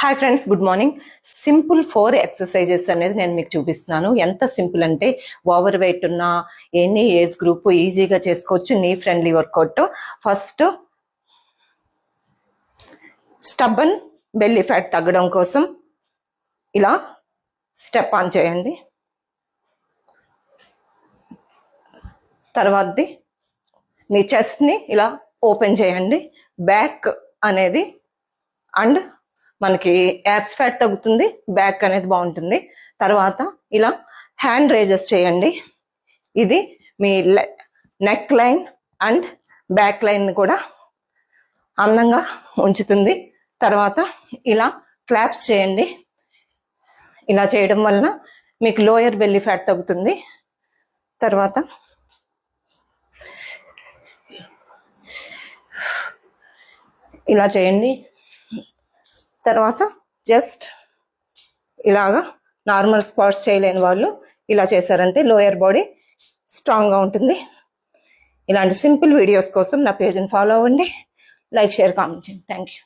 Hi friends, good morning. Simple 4 exercises అనేది నేను మీకు చూపిస్తున్నాను. ఎంత సింపుల్ అంటే ఓవర్ వెయిట్ ఉన్న ఎనీ ఏజ్ గ్రూప్ ఈజీగా చేసుకోవచ్చు. Knee friendly workout. First, stubborn belly fat తగ్గడం కోసం ఇలా స్టెప్ ఆన్ చేయండి. తర్వాతది మీ చెస్ట్ని ఇలా ఓపెన్ చేయండి. బ్యాక్ అనేది అండ్ మనకి యాబ్స్ ఫ్యాట్ తగ్గుతుంది, బ్యాక్ అనేది బాగుంటుంది. తర్వాత ఇలా హ్యాండ్ రేజెస్ చేయండి. ఇది మీ neck line and back line కూడా అందంగా ఉంచుతుంది. తర్వాత ఇలా క్లాప్స్ చేయండి. ఇలా చేయడం వలన మీకు లోయర్ బెల్లీ ఫ్యాట్ తగ్గుతుంది. తర్వాత ఇలా చేయండి. తర్వాత జస్ట్ ఇలాగా నార్మల్ స్క్వాట్స్ చేయలేని వాళ్ళు ఇలా చేశారంటే లోయర్ బాడీ స్ట్రాంగ్గా ఉంటుంది. ఇలాంటి సింపుల్ వీడియోస్ కోసం నా పేజ్ని ఫాలో అవ్వండి. లైక్, షేర్, కామెంట్ చేయండి. Thank you.